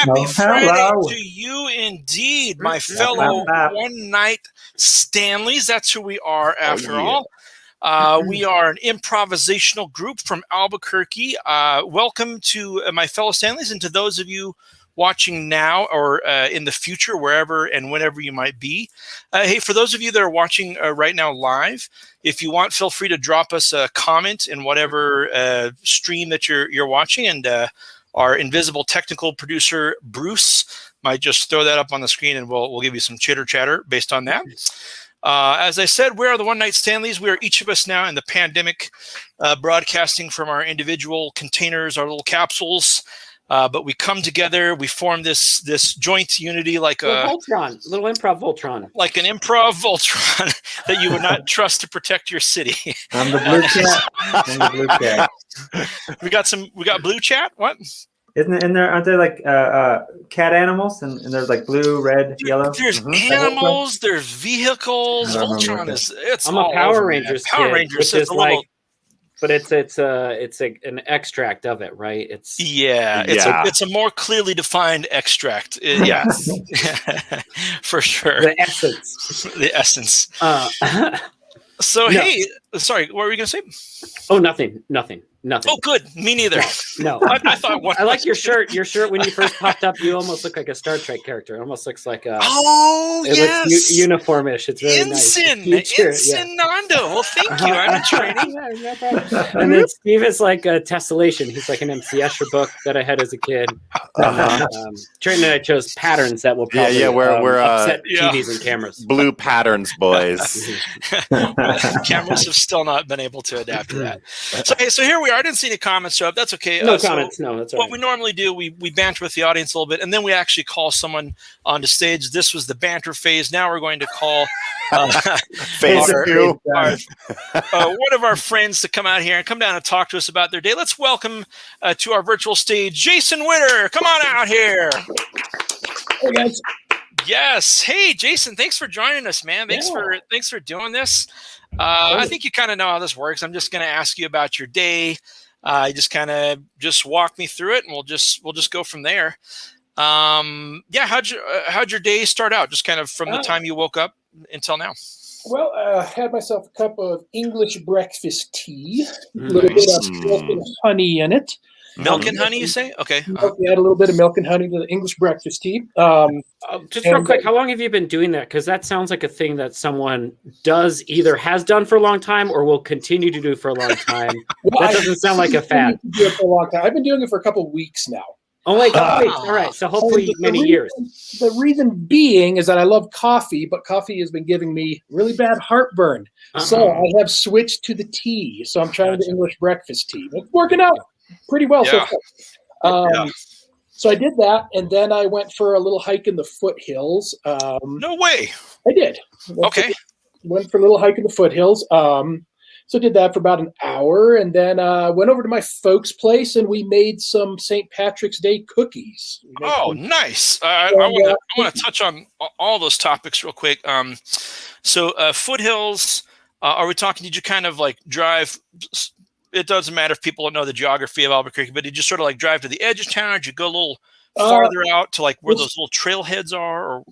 Happy Friday Hello. to you indeed, my fellow one-night Stanleys. That's who we are after all. We are an improvisational group from Albuquerque. Welcome to my fellow Stanleys and to those of you watching now or in the future, wherever and whenever you might be. Hey, for those of you that are watching right now live, if you want, feel free to drop us a comment in whatever stream that you're watching, and our invisible technical producer, Bruce, might just throw that up on the screen, and we'll give you some chitter chatter based on that. As I said, we are the One Night Stanleys. We are each of us now in the pandemic, broadcasting from our individual containers, our little capsules. But we come together, we form this joint unity like little improv Voltron. Like an improv Voltron that you would not trust to protect your city. I'm the blue cat. I'm the blue cat. We got blue chat? What? Aren't there like cat animals? And there's like blue, red, yellow? There's animals, there's vehicles. Voltron I'm a Power Rangers kid. Power Rangers is like, but it's an extract of it, right? It's a more clearly defined extract. Yes, for sure. The essence. The essence. So no. Hey, sorry, what were you gonna say? Oh, nothing. Oh, good. Me neither. No. I thought. I like your shirt. Your shirt when you first popped up, you almost look like a Star Trek character. It almost looks like a. Oh, it looks uniformish. It's very Ensign Nando. Well, thank you. I'm in training. And then Steve is like a tessellation. He's like an MC Escher book that I had as a kid. Trent and I chose patterns that will probably we're upset TVs and cameras. Blue patterns, boys. Cameras have still not been able to adapt to that. So here we are. I didn't see any comments show up. That's okay. No comments. No, that's all right. What we normally do, we banter with the audience a little bit, and then we actually call someone onto stage. This was the banter phase. Now we're going to call phase two. One of our friends to come out here and come down and talk to us about their day. Let's welcome to our virtual stage, Jason Witter. Come on out here. Hey, guys. Yes. Hey, Jason. Thanks for joining us, man. Thanks for doing this. I think you kind of know how this works. I'm just going to ask you about your day. Just walk me through it, and we'll just go from there. How'd your day start out? Just kind of from the time you woke up until now. Well, I had myself a cup of English breakfast tea, a little bit of milk and honey in it. Milk and honey, you say? Okay. Add a little bit of milk and honey to the English breakfast tea. Just real quick, how long have you been doing that? Because that sounds like a thing that someone has done for a long time or will continue to do for a long time. That doesn't sound like a fad. Do it for a long time. I've been doing it for a couple of weeks now. Oh, wait, all right. So hopefully many years. The reason being is that I love coffee, but coffee has been giving me really bad heartburn. So I have switched to the tea. So I'm trying the English breakfast tea. It's working out pretty well so far. So I did that, and then I went for a little hike in the foothills. No way. I did. Went for a little hike in the foothills. So I did that for about an hour, and then went over to my folks' place, and we made some St. Patrick's Day cookies. Oh, nice. I want to touch on all those topics real quick. So foothills, are we talking, did you kind of like drive? It doesn't matter if people don't know the geography of Albuquerque, but did you sort of like drive to the edge of town, or did you go a little farther out to like where those little trailheads are?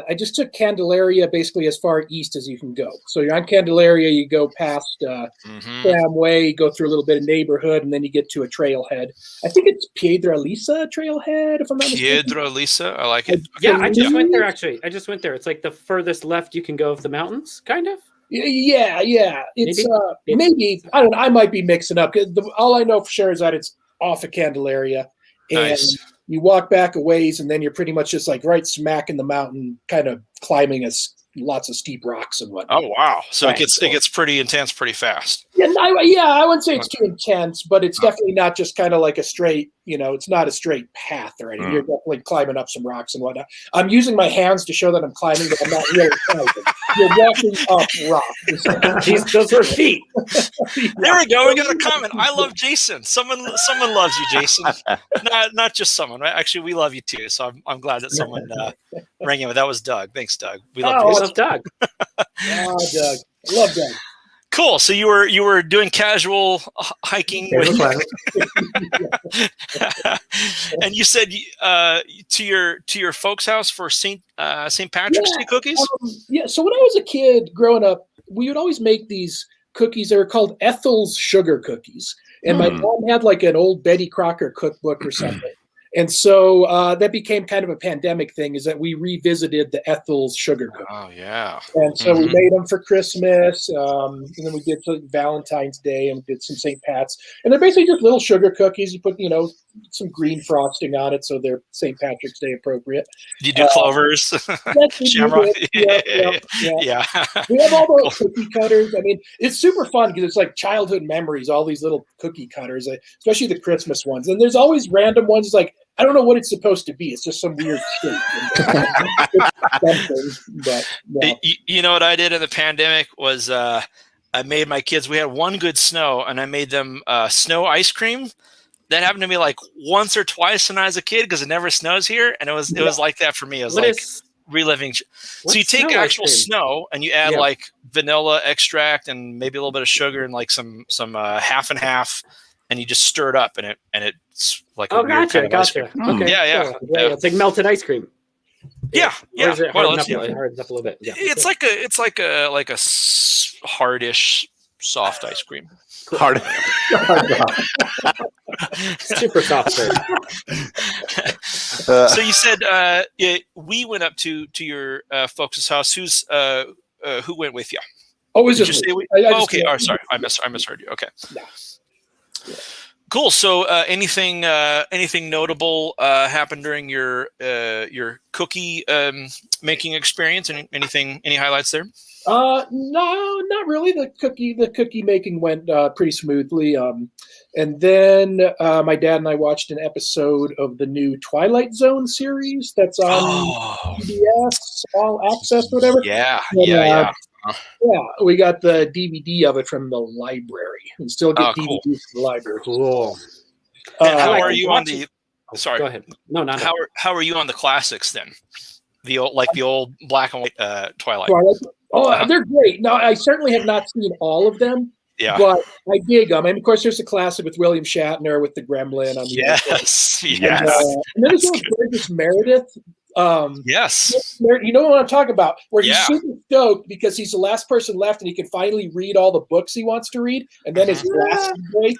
I just took Candelaria basically as far east as you can go. So you're on Candelaria, you go past Samway, go through a little bit of neighborhood, and then you get to a trailhead. I think it's Piedralisa trailhead, if I'm not mistaken. Piedralisa, I like it. Yeah, I just went there actually. It's like the furthest left you can go of the mountains, kind of. Yeah. It's maybe I don't know. I might be mixing up. All I know for sure is that it's off of Candelaria, and you walk back a ways, and then you're pretty much just like right smack in the mountain, kind of climbing lots of steep rocks and whatnot. Oh wow! So it gets pretty intense pretty fast. I wouldn't say it's too intense, but it's definitely not just kind of like a straight. It's not a straight path or anything. You're definitely climbing up some rocks and whatnot. I'm using my hands to show that I'm climbing, but I'm not really climbing. You're walking up rocks. Those are feet. There we go. We got a comment. I love Jason. Someone loves you, Jason. Not just someone, right? Actually, we love you too. So I'm glad that someone rang in. That was Doug. Thanks, Doug. We love Jason. Doug. Doug. I love Doug. Cool. So you were doing casual hiking with, and you said to your folks' house for St. Patrick's Day cookies. So when I was a kid growing up, we would always make these cookies. They were called Ethel's sugar cookies, and my mom had like an old Betty Crocker cookbook or something. And so that became kind of a pandemic thing, is that we revisited the Ethel's sugar cookies. Oh, yeah. And so we made them for Christmas, and then we did Valentine's Day, and we did some St. Pat's. And they're basically just little sugar cookies. You put, some green frosting on it, so they're St. Patrick's Day appropriate. Do you do clovers? Shamrock? Yeah. We have all those cookie cutters. I mean, it's super fun because it's like childhood memories, all these little cookie cutters, especially the Christmas ones. And there's always random ones like, I don't know what it's supposed to be. It's just some weird shit. But, yeah. You know what I did in the pandemic was I made my kids, we had one good snow, and I made them snow ice cream. That happened to me like once or twice when I was a kid because it never snows here. And it was like that for me. It was reliving. So you take actual snow and you add like vanilla extract and maybe a little bit of sugar and like some half and half. And you just stir it up, and it's like a weird kind of ice cream. Okay, yeah. It's like melted ice cream. Yeah. Or is it hardens up a little bit? Yeah. It's like a hardish, soft ice cream. Hard. Super soft. So you said we went up to your folks' house. Who went with you? Oh, it was just me. Okay. Oh, sorry, I misheard you. Okay. Yeah. Cool. So, anything notable happened during your cookie making experience? Any highlights there? No, not really. The cookie making went pretty smoothly. And then my dad and I watched an episode of the new Twilight Zone series that's on PBS All Access, or whatever. Yeah. Yeah, we got the DVD of it from the library. We still get DVDs from the library. Cool. And how are you on the? Sorry, go ahead. No. How are you on the classics then? The old black and white Twilight. They're great. Now, I certainly have not seen all of them. Yeah. But I dig them. And of course, there's a classic with William Shatner with the Gremlin on the Yes. And then there's one with Burgess Meredith. Yes. You know what I'm talking about, where he's super stoked because he's the last person left and he can finally read all the books he wants to read, and then his glasses break.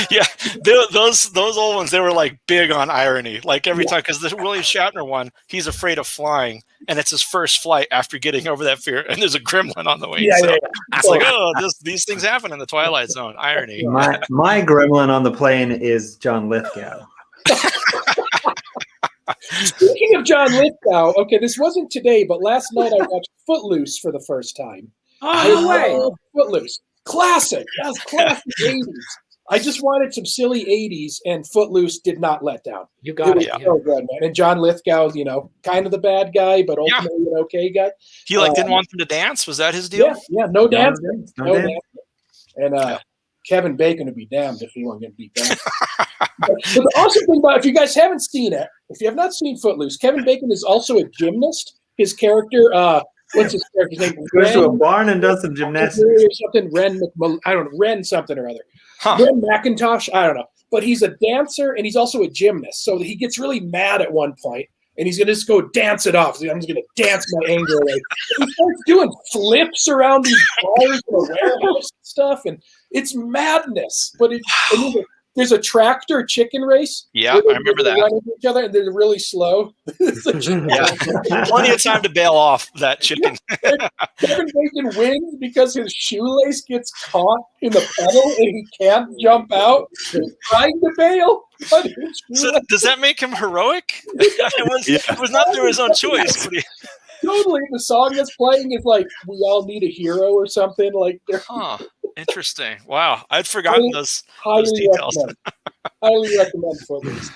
Yeah, those old ones, they were like big on irony, like every time, because the William Shatner one, he's afraid of flying and it's his first flight after getting over that fear, and there's a gremlin on the wing. It's like, these things happen in the Twilight Zone. Irony. My gremlin on the plane is John Lithgow. Speaking of John Lithgow, okay, this wasn't today, but last night I watched Footloose for the first time. Oh, no way. Footloose. Classic. That's classic 80s. I just wanted some silly 80s, and Footloose did not let down. You got it. So good, man. And John Lithgow, kind of the bad guy, but ultimately an okay guy. He didn't want them to dance? Was that his deal? Yeah, no dance. No dance. And Kevin Bacon would be damned if he wasn't going to beat that. But the awesome thing about, if you guys haven't seen it, if you have not seen Footloose, Kevin Bacon is also a gymnast. His character, what's his character's name? Goes to a barn and does some gymnastics. Or something. Ren something or other. Ren McIntosh, I don't know. But he's a dancer and he's also a gymnast. So he gets really mad at one point and he's going to just go dance it off. I'm just going to dance my anger away. He starts doing flips around these bars in a warehouse and stuff. And it's madness. But there's a tractor chicken race. Yeah, I remember that. Run into each other and they're really slow. Plenty of time to bail off that chicken. Kevin Bacon wins because his shoelace gets caught in the pedal and he can't jump out. He's trying to bail. So does that make him heroic? It was not through his own choice. Totally. The song that's playing is like, "We All Need a Hero" or something like that. Interesting. Wow. I'd forgotten those details. Highly recommend Footloose.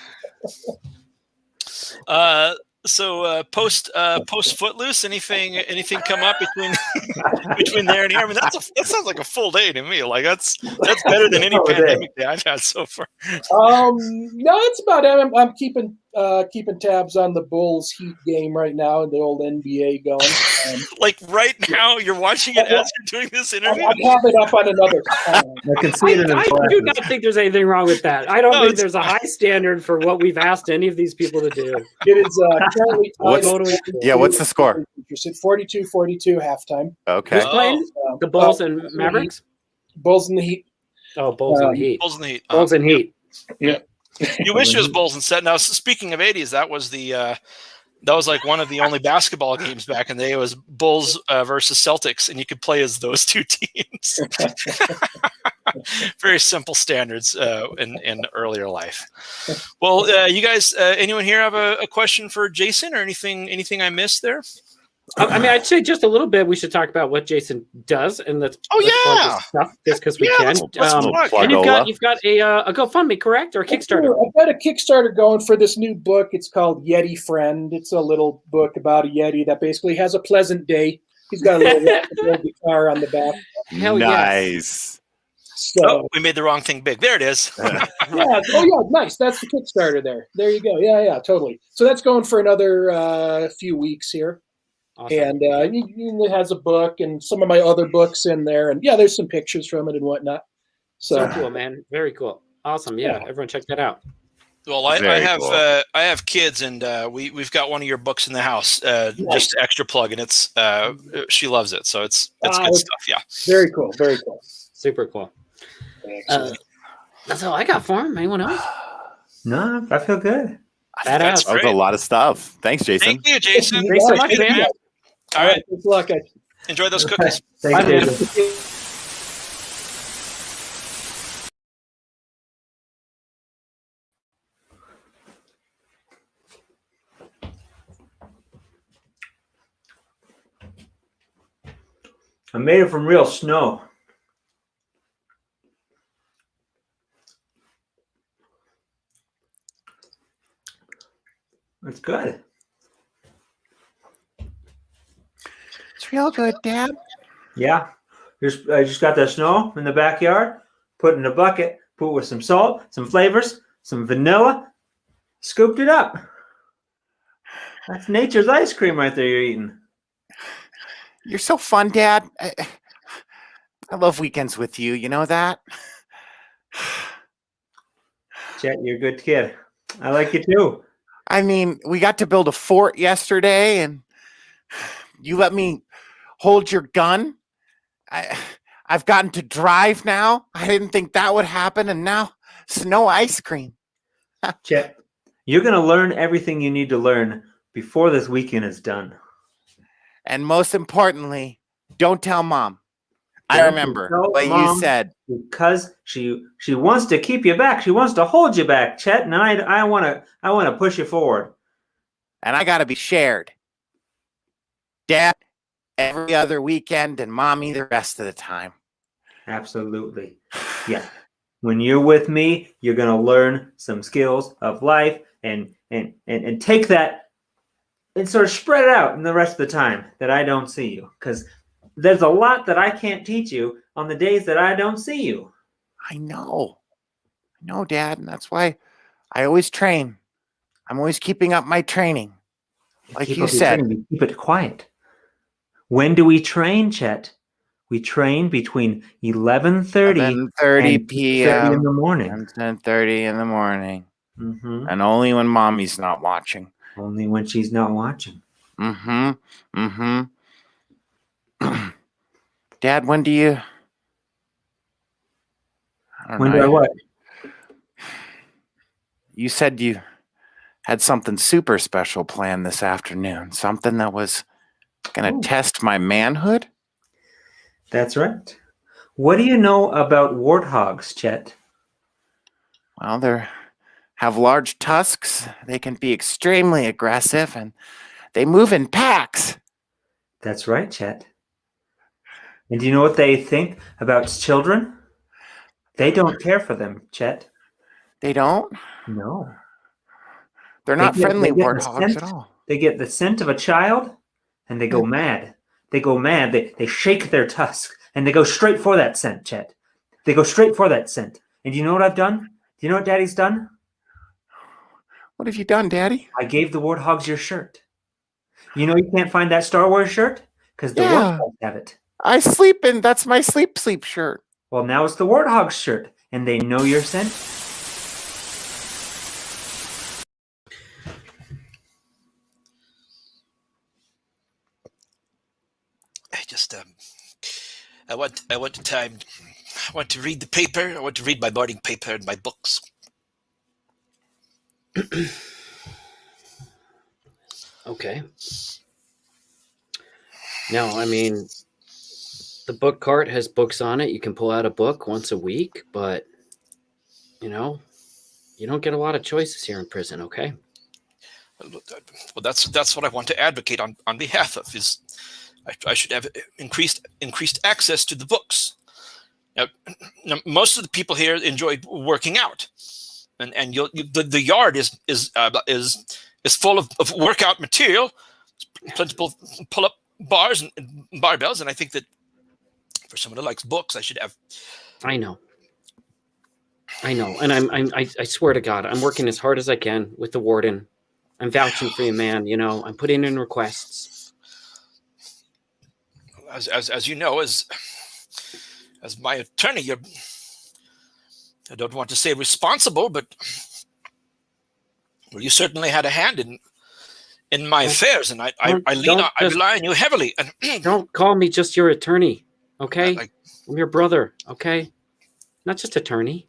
So post Footloose, anything come up between there and here? I mean, that sounds like a full day to me. Like that's better than any pandemic day I've had so far. No, it's about it. I'm keeping keeping tabs on the Bulls Heat game right now, and the old NBA going. Like right now, you're watching it as you're doing this interview. I have it up on another time. I can see it in his I do not think there's anything wrong with that. I don't think there's a high standard for what we've asked any of these people to do. It is currently what's the score? It's 42-42 halftime. Okay. Who's playing? The Bulls and Mavericks? Bulls and the Heat. Oh, Bulls and Heat. Bulls and Heat. Bulls and Heat. Yeah. You wish it was Bulls and Set. Now, speaking of 80s, that was like one of the only basketball games back in the day. It was Bulls versus Celtics, and you could play as those two teams. Very simple standards in earlier life. Well, you guys, anyone here have a question for Jason or anything I missed there? I mean, I'd say just a little bit. We should talk about what Jason does, and let's plug this stuff just because we can. And you've got a GoFundMe, correct, or a Kickstarter? I've got a Kickstarter going for this new book. It's called Yeti Friend. It's a little book about a Yeti that basically has a pleasant day. He's got a little guitar on the back. Hell nice. So, we made the wrong thing big. There it is. Nice. That's the Kickstarter there. There you go. Yeah, totally. So that's going for another few weeks here. Awesome. And it has a book and some of my other books in there. And there's some pictures from it and whatnot. So cool, man. Very cool. Awesome. Yeah. Everyone check that out. Well, I have kids, and we've got one of your books in the house. Just extra plug, and it's she loves it, so it's good stuff. Yeah, very cool, super cool. That's all I got for him. Anyone else? No, I feel good. That was a lot of stuff. Thanks, Jason. Thank you, Jason. Thanks so much, man. All right, good luck. Enjoy those cookies. Thank you, Jason. I made it from real snow. It's good. It's real good, Dad. Yeah. I just got the snow in the backyard, put it in a bucket, put it with some salt, some flavors, some vanilla, scooped it up. That's nature's ice cream right there you're eating. You're so fun, Dad. I love weekends with you. You know that? Chet, you're a good kid. I like you too. I mean, we got to build a fort yesterday, and you let me hold your gun. I've gotten to drive now. I didn't think that would happen, and now snow ice cream. Chet, you're going to learn everything you need to learn before this weekend is done. And most importantly, don't tell Mom. I remember what you said. Because she wants to keep you back. She wants to hold you back, Chet, and I want to push you forward. And I got to be shared. Dad every other weekend and Mommy the rest of the time. Absolutely. Yeah. When you're with me, you're going to learn some skills of life and take that and sort of spread it out in the rest of the time that I don't see you, because there's a lot that I can't teach you on the days that I don't see you. I know, Dad, and that's why I always train. I'm always keeping up my training. Like you said. Keep it quiet. When do we train, Chet? We train between 11:30 p.m. in the morning. And 10:30 in the morning. Mm-hmm. And only when Mommy's not watching. Only when she's not watching. Dad, when do you... When do I what? You said you had something super special planned this afternoon. Something that was going to test my manhood? That's right. What do you know about warthogs, Chet? Well, they have large tusks. They can be extremely aggressive, and they move in packs. That's right, Chet. And do you know what they think about children? They don't care for them, Chet. They don't? No. They're not friendly warthogs at all. They get the scent of a child, and they go mad. They go mad. They shake their tusks, and they go straight for that scent, Chet. They go straight for that scent. And do you know what I've done? Do you know what Daddy's done? What have you done, Daddy? I gave the warthogs your shirt. You know you can't find that Star Wars shirt because the warthogs have it. I sleep in. That's my sleep shirt. Well, now it's the warthog shirt, and they know you're sent. I want time. I want to read the paper. I want to read my morning paper and my books. Okay. Now, I mean, the book cart has books on it. You can pull out a book once a week, but, you know, you don't get a lot of choices here in prison, okay? Well, that's what I want to advocate on behalf of. Is I should have increased access to the books. Now, most of the people here enjoy working out, and the yard is full of workout material, plentiful pull-up bars and barbells, and I think that for someone who likes books, I should have. I know, and I swear to God, I'm working as hard as I can with the warden. I'm vouching for you, man. You know, I'm putting in requests. As you know, as my attorney, I don't want to say responsible, but well, you certainly had a hand in my affairs, and I rely on you heavily. Don't call me just your attorney, okay? I'm your brother, okay? Not just attorney,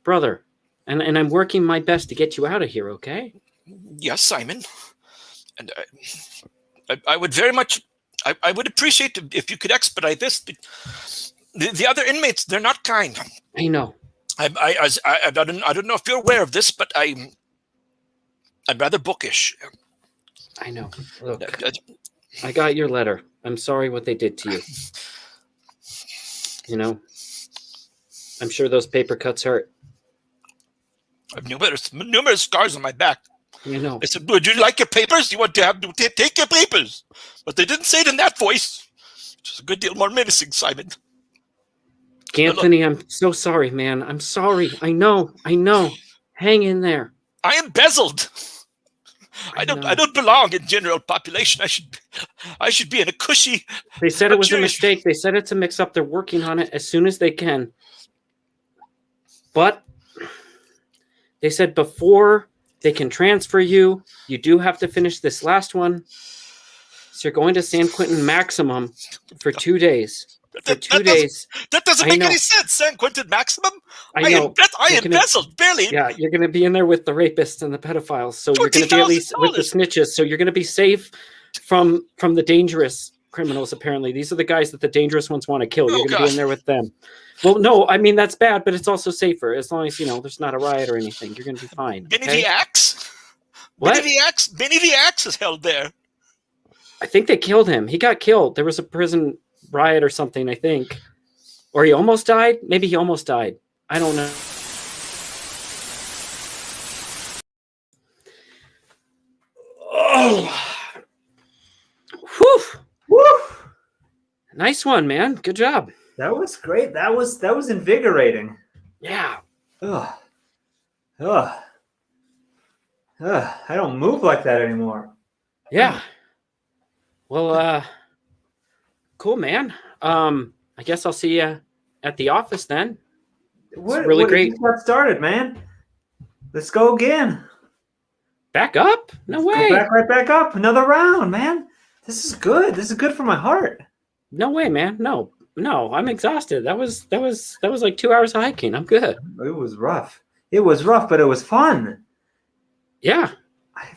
brother. And I'm working my best to get you out of here, okay? Yes, Simon. And I would very much, I would appreciate if you could expedite this. The other inmates, they're not kind. I know. I don't know if you're aware of this, but I'm rather bookish. I know. Look, I got your letter. I'm sorry what they did to you. You know, I'm sure those paper cuts hurt. I have numerous scars on my back. You know. I said, would you like your papers? You want to have to take your papers. But they didn't say it in that voice. Which is a good deal more menacing, Simon. Anthony, I'm so sorry, man. I'm sorry. I know. Hang in there. I embezzled. I don't belong in general population. I should be in a cushy. They said it was a mistake. They said it's a mix-up. They're working on it as soon as they can. But they said before they can transfer you, you do have to finish this last one. So you're going to San Quentin Maximum for 2 days. For 2 days. That doesn't make any sense. San Quentin Maximum? I know. I embezzled, barely. Yeah, you're going to be in there with the rapists and the pedophiles. So you're going to be at least with the snitches. So you're going to be safe from the dangerous criminals, apparently. These are the guys that the dangerous ones want to kill. You're going to be in there with them. Well, no, I mean, that's bad, but it's also safer. As long as, there's not a riot or anything. You're going to be fine. Benny the Axe? What? Benny the Axe is held there. I think they killed him. He got killed. There was a prison riot or something, I think. Or he almost died? Maybe he almost died. I don't know. Oh. Whew. Woo! Nice one, man. Good job. That was great. That was invigorating. Yeah. Ugh. I don't move like that anymore. Yeah. Well, cool, man. I guess I'll see you at the office then. What really great. You got started, man. Let's go again. Back up? No way. Go right back up. Another round, man. This is good. This is good for my heart. No way, man. No, I'm exhausted. That was like 2 hours of hiking. I'm good. It was rough. But it was fun. Yeah,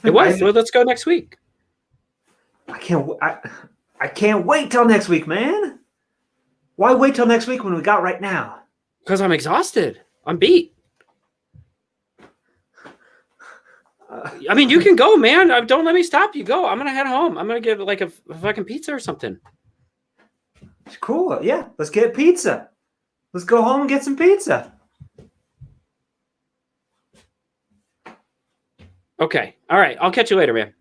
it was. Well, let's go next week. I can't wait till next week, man. Why wait till next week when we got right now? Because I'm exhausted. I'm beat. I mean, you can go, man. Don't let me stop you. Go. I'm going to head home. I'm going to get like a fucking pizza or something. Cool. Yeah, let's get pizza. Let's go home and get some pizza. Okay. All right. I'll catch you later, man.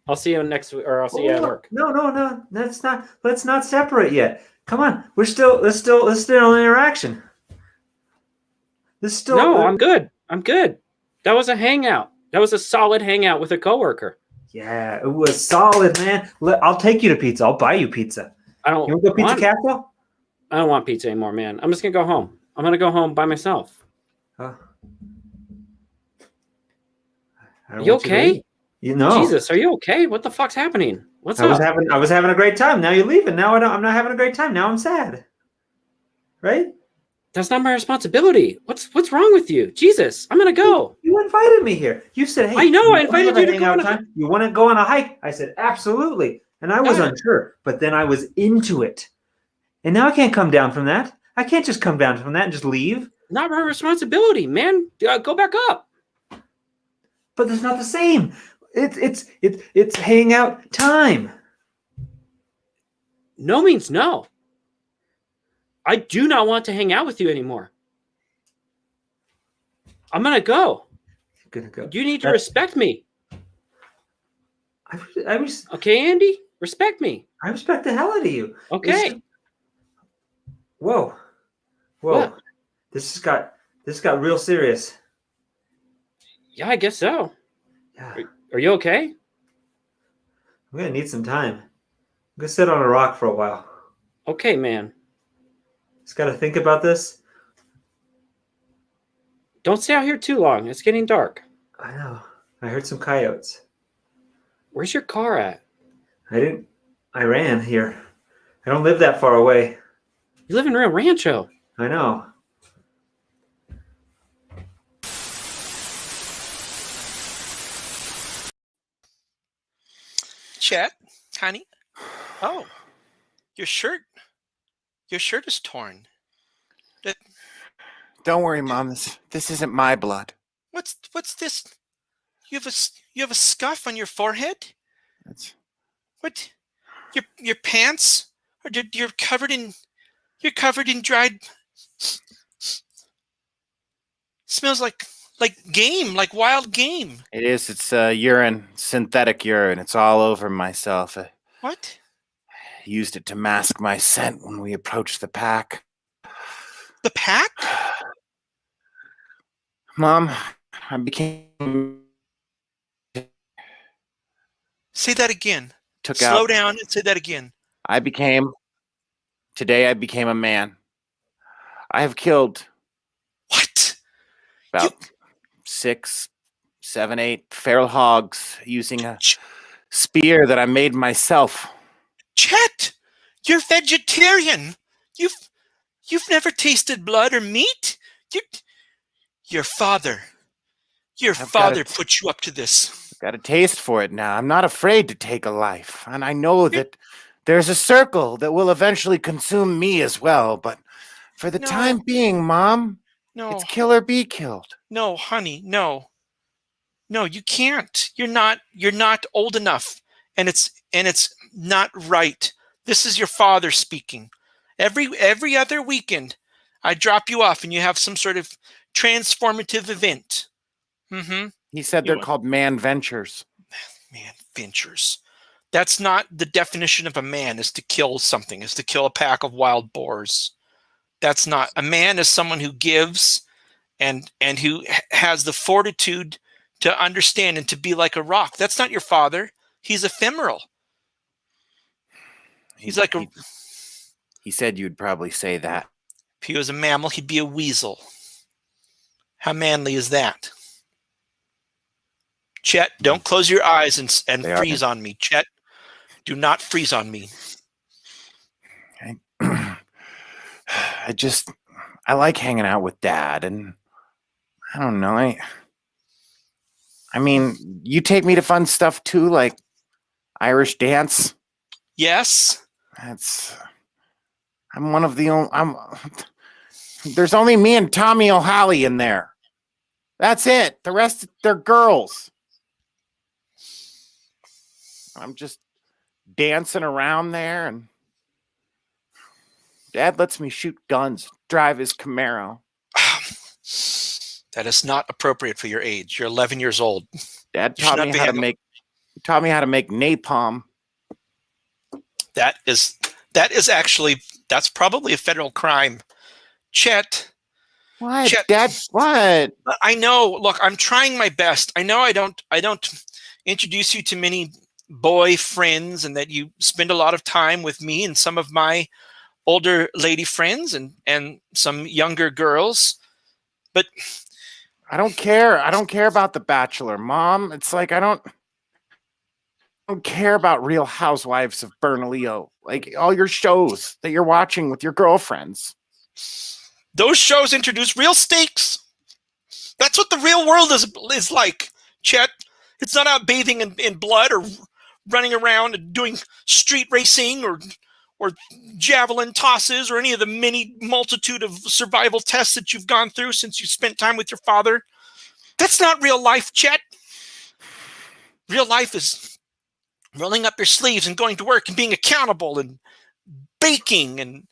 I'll see you next week, or I'll see you at work. No. Let's not separate yet. Come on. Let's still interaction. No, I'm good. That was a hangout. That was a solid hangout with a coworker. Yeah, it was solid, man. I'll take you to pizza. I'll buy you pizza. I don't. You want to go Pizza Castle? I don't want pizza anymore, man. I'm just gonna go home. I'm gonna go home by myself. Huh? You okay? You know. Jesus, are you okay? What the fuck's happening? What's up? I was having a great time. Now you're leaving. Now I'm not having a great time. Now I'm sad. Right? That's not my responsibility. What's wrong with you? Jesus, I'm gonna go. You invited me here. You said, "Hey, I know. I invited you to go on a hike. You want to go on a hike?" I said, "Absolutely." And I was unsure, but then I was into it. And now I can't come down from that. I can't just come down from that and just leave. Not my responsibility, man. Go back up. But it's not the same. It's hangout time. No means no. I do not want to hang out with you anymore. I'm gonna go. You're gonna go. You need to respect me. Okay, Andy? Respect me. I respect the hell out of you. Okay. Whoa. What? This got real serious. Yeah, I guess so. Yeah. Are you okay? I'm gonna need some time. I'm gonna sit on a rock for a while. Okay, man. Just gotta think about this. Don't stay out here too long. It's getting dark. I know. I heard some coyotes. Where's your car at? I ran here. I don't live that far away. You live in Rio Rancho. I know. Chet, honey. Oh, your shirt is torn. Don't worry, Mom. This isn't my blood. What's this? You have a scuff on your forehead? What? Your pants? Or you're covered in dried. Smells like game, like wild game. It is. It's urine, synthetic urine. It's all over myself. What? I used it to mask my scent when we approached the pack. The pack? Mom, I became... Say that again. Slow Slow down and say that again. Today I became a man. I have killed... What? About 6, 7, 8 feral hogs using a spear that I made myself. Chet, you're vegetarian. You've never tasted blood or meat. Your father put you up to this. I've got a taste for it now. I'm not afraid to take a life, and I know that there's a circle that will eventually consume me as well. But for the time being, Mom, it's kill or be killed. No, honey, no, you can't. You're not old enough, and it's not right. This is your father speaking. Every other weekend, I drop you off, and you have some sort of transformative event. Mm-hmm. He said they're called man ventures. Man ventures. That's not the definition of a man. Is to kill something. Is to kill a pack of wild boars. That's not a man. Is someone who gives, and who has the fortitude to understand and to be like a rock. That's not your father. He's ephemeral. He's like a. He said you'd probably say that. If he was a mammal, he'd be a weasel. How manly is that? Chet, don't close your eyes and freeze on me. Chet, do not freeze on me. I like hanging out with Dad, and I don't know. I mean, you take me to fun stuff too, like Irish dance. Yes. I'm one of the only. There's only me and Tommy O'Halley in there. That's it. The rest, they're girls. I'm just dancing around there, and Dad lets me shoot guns, drive his Camaro. That is not appropriate for your age. You're 11 years old. Dad taught me how to make napalm. That is actually, that's probably a federal crime. Chet, What, Chet, Dad? What? I know. Look, I'm trying my best. I know I don't introduce you to many boy friends, and that you spend a lot of time with me and some of my older lady friends and some younger girls. But I don't care. I don't care about The Bachelor, Mom. It's like I don't care about Real Housewives of Bernalillo. Like all your shows that you're watching with your girlfriends. those shows introduce real stakes. That's what the real world is like, Chet. It's not out bathing in blood or running around and doing street racing or javelin tosses or any of the many multitude of survival tests that you've gone through since you spent time with your father. That's not real life, Chet. Real life is rolling up your sleeves and going to work and being accountable and baking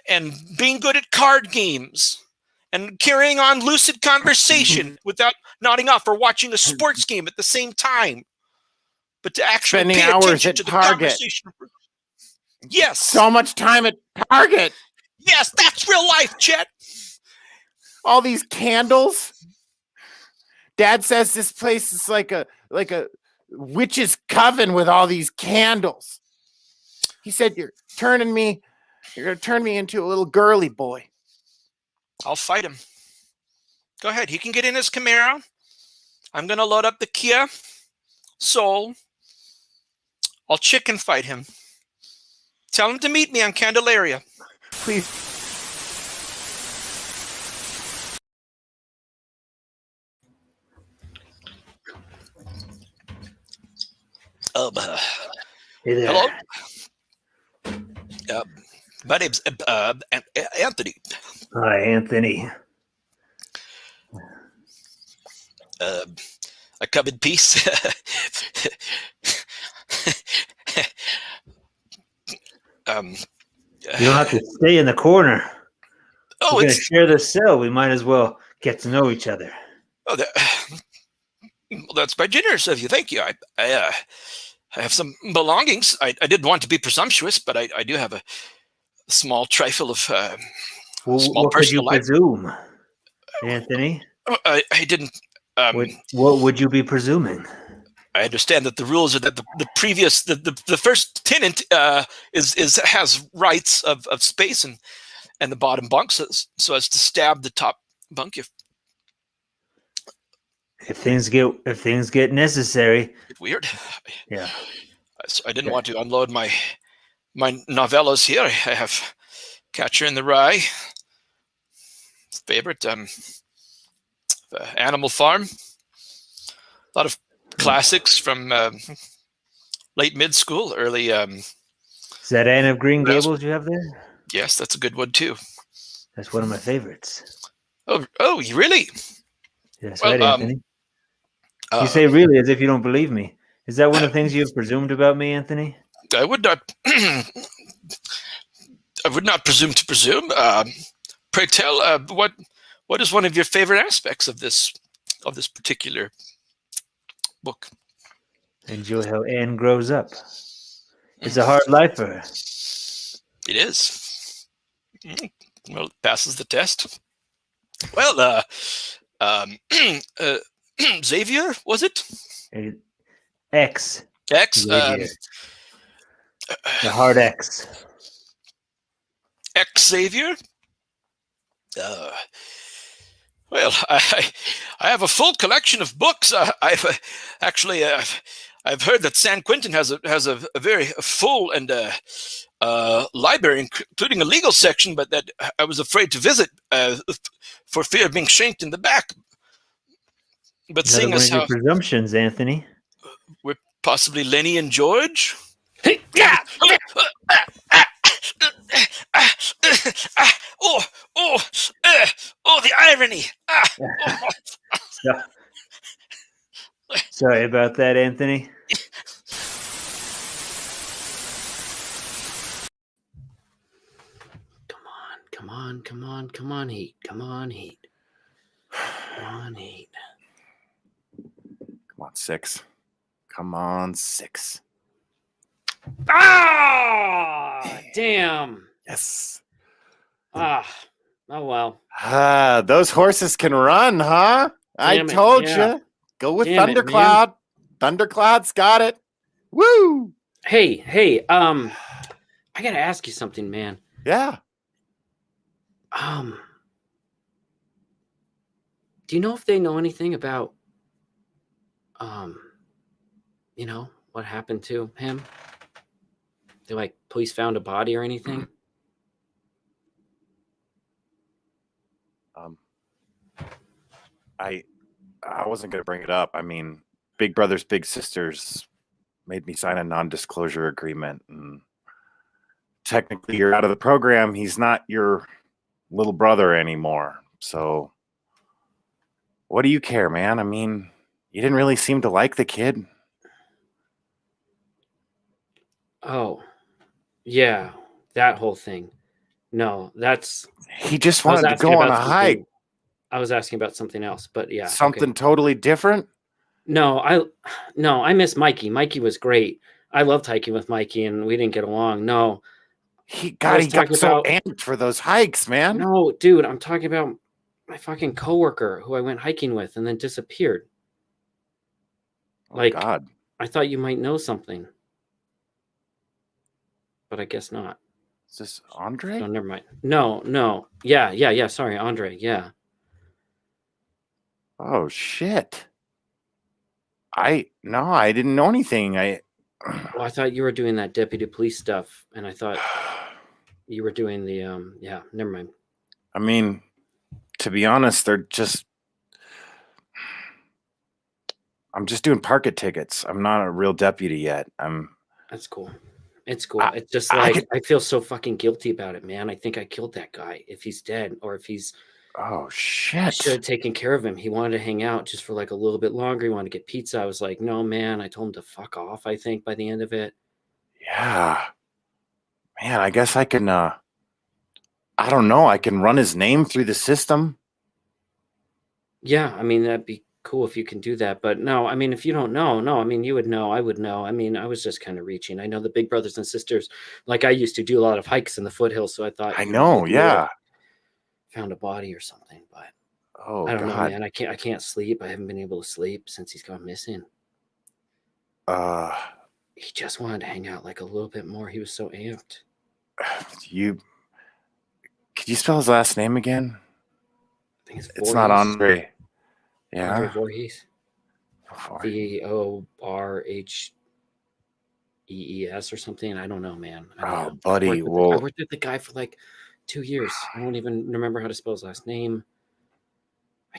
and being good at card games and carrying on lucid conversation without nodding off or watching a sports game at the same time, but to actually Spending pay hours attention at to the Target. conversation. Yes. So much time at Target. Yes, that's real life, Chet. All these candles. Dad says this place is like a witch's coven with all these candles. He said you're gonna turn me into a little girly boy. I'll fight him. Go ahead. He can get in his Camaro. I'm going to load up the Kia Soul. I'll chicken fight him. Tell him to meet me on Candelaria. Please. Hey there. Hello? My name's Anthony. Hi, Anthony. I come in peace. You don't have to stay in the corner. Oh, We're going to share this cell. We might as well get to know each other. well, that's very generous of you. Thank you. I have some belongings. I didn't want to be presumptuous, but I do have a small trifle of small what could you personal life. presume, Anthony? I didn't. What would you be presuming? I understand that the rules are that the first tenant has rights of space and the bottom bunk so as to stab the top bunk If things get necessary. Weird. Yeah. I didn't want to unload my novellas here. I have Catcher in the Rye, favorite, Animal Farm, a lot of classics from late mid school, early. Is that Anne of Green Gables you have there? Yes, that's a good one too. That's one of my favorites. Oh, you really? Yes, Well, right, Anthony. You say really as if you don't believe me. Is that one of the things you have presumed about me, Anthony? I would not. I would not presume to presume. Pray tell, what is one of your favorite aspects of this particular book? Enjoy how Anne grows up. It's a hard life for her. It is. Well, it passes the test. Well, Xavier, was it? X. X. The hard X. X Xavier. Well, I have a full collection of books. I've heard that San Quentin has a very full and library, including a legal section, but that I was afraid to visit for fear of being shanked in the back. But seeing as how presumptions, Anthony, we're possibly Lenny and George. Hey, yeah. The irony. Sorry about that, Anthony. Come on, Heat. Come on, 6. Come on, 6. Ah, damn. Yes. Ah, Oh, well. Those horses can run, huh? I told you. Go with Thundercloud. Thundercloud's got it. Woo! Hey, I gotta ask you something, man. Yeah. Do you know if they know anything about, what happened to him? They police found a body or anything? I wasn't gonna bring it up. I mean, Big Brothers Big Sisters made me sign a non-disclosure agreement, and technically you're out of the program. He's not your little brother anymore. So what do you care, man? I mean, you didn't really seem to like the kid. Oh, yeah, that whole thing. No, he just wanted to go on a hike. I was asking about something else, but yeah. Something totally different? No, I miss Mikey. Mikey was great. I loved hiking with Mikey, and we didn't get along. No. He got so amped for those hikes, man. No, dude, I'm talking about my fucking coworker who I went hiking with and then disappeared. God. I thought you might know something. But I guess not. Is this Andre? No, never mind. No. Yeah. Sorry, Andre. Yeah. Oh shit. I didn't know anything. I thought you were doing that deputy police stuff, and I thought you were doing the never mind. I mean, to be honest, I'm just doing parking tickets. I'm not a real deputy yet. That's cool. It's cool. It's just I feel so fucking guilty about it, man. I think I killed that guy. If he's dead or if he's... Oh, shit. I should have taken care of him. He wanted to hang out just for a little bit longer. He wanted to get pizza. I was like, no, man. I told him to fuck off, I think, by the end of it. Yeah. Man, I guess I can, I don't know. I can run his name through the system. Yeah, I mean, that'd be cool if you can do that. But no, I mean, if you don't know, I mean, you would know. I would know. I mean, I was just kind of reaching. I know the Big Brothers and Sisters, I used to do a lot of hikes in the foothills. So I thought, I know, yeah. Found a body or something, but I don't know, man. I can't sleep. I haven't been able to sleep since he's gone missing. He just wanted to hang out a little bit more. He was so amped. Could you spell his last name again? I think it's not Andre. Yeah. Andre Voorhees. VORHEES or something. I don't know, man. Buddy. I worked with the guy for 2 years. I don't even remember how to spell his last name.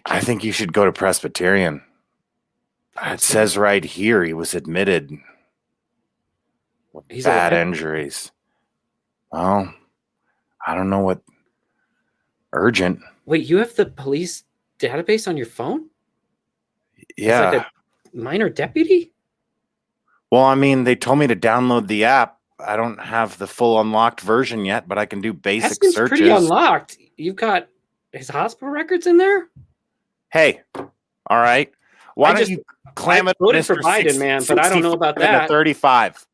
I think you should go to Presbyterian. It says right here he was admitted with bad injuries. Well, I don't know what urgent. Wait, you have the police database on your phone? Yeah. It's a minor deputy? Well, I mean, they told me to download the app. I don't have the full unlocked version yet, but I can do basic searches. Pretty unlocked. You've got his hospital records in there? Hey, all right. Why don't you clam it? Voted for Biden, man, but I don't know about that. 35.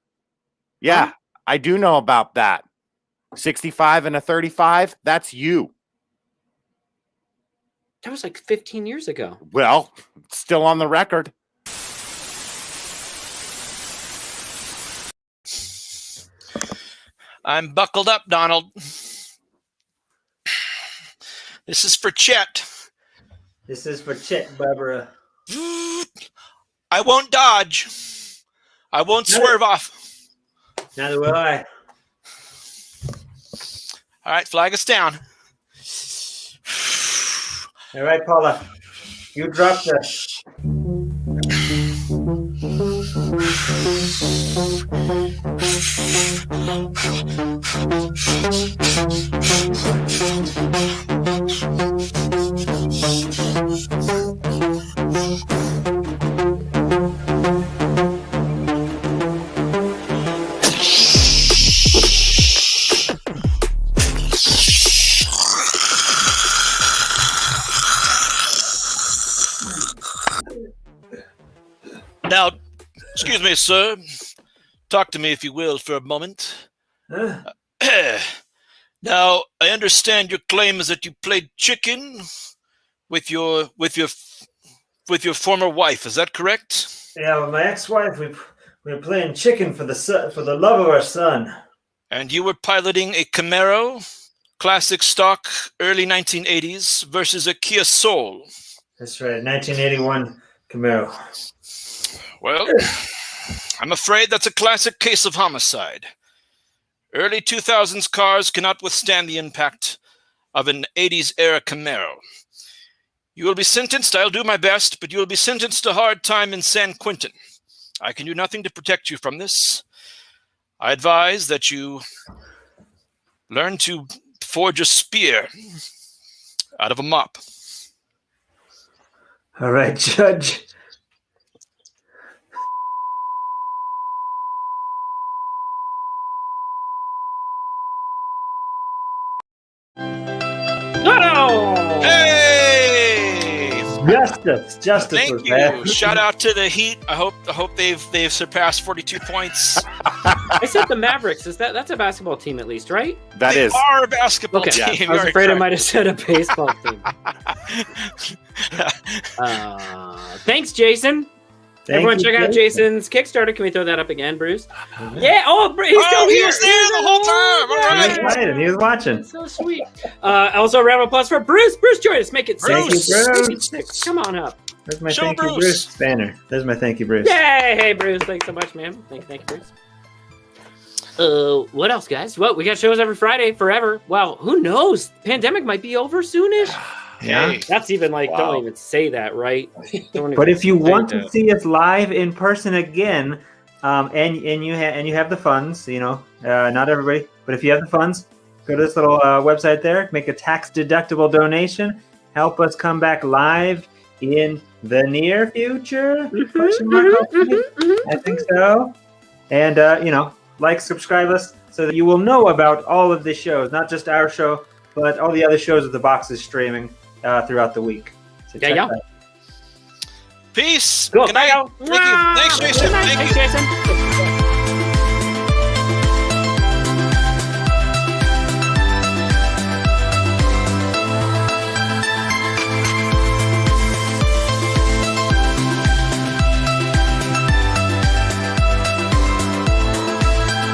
Yeah, I do know about that. 65 and a 35. That's you. That was 15 years ago. Well, it's still on the record. I'm buckled up, Donald. This is for Chet. This is for Chet, Barbara. I won't dodge. I won't swerve off. Neither will I. All right, flag us down. All right, Paula. You drop the... Now, excuse me, sir. Talk to me, if you will, for a moment. Now, I understand your claim is that you played chicken with your former wife. Is that correct? Yeah, with my ex-wife, we were playing chicken for the love of our son. And you were piloting a Camaro, classic stock, early 1980s, versus a Kia Soul. That's right, 1981 Camaro. Well, I'm afraid that's a classic case of homicide. Early 2000s cars cannot withstand the impact of an 80s-era Camaro. You will be sentenced, I'll do my best, but you will be sentenced to hard time in San Quentin. I can do nothing to protect you from this. I advise that you learn to forge a spear out of a mop. All right, Judge. Oh! Hey! Justice. Thank you. Shout out to the Heat. I hope they've surpassed 42 points. I said the Mavericks. That's a basketball team at least, right? They are a basketball team. Yeah. I was afraid I might have said a baseball team. Thanks, Jason. Everyone check out Jason's Kickstarter. Can we throw that up again, Bruce? Mm-hmm. Yeah. Oh, he's still here. He was there the whole time. All right. He was watching. That's so sweet. Also, a round of applause for Bruce. Bruce, join us. Make it Thank you, Bruce. 6. Come on up. There's my thank you, Bruce banner. There's my thank you, Bruce. Yay! Hey, Bruce. Thanks so much, man. Thank you, Bruce. What else, guys? Well, we got shows every Friday forever. Well, who knows? Pandemic might be over soonish. Yeah, that's even don't even say that, right? But if you want to see us live in person again, and you have the funds, not everybody, but if you have the funds, go to this little website there, make a tax deductible donation, help us come back live in the near future. I think so. And subscribe us so that you will know about all of the shows, not just our show, but all the other shows that the box is streaming throughout the week. So yeah. Peace. Cool. Good night. Thank you. Thanks, Jason. Thanks, Jason.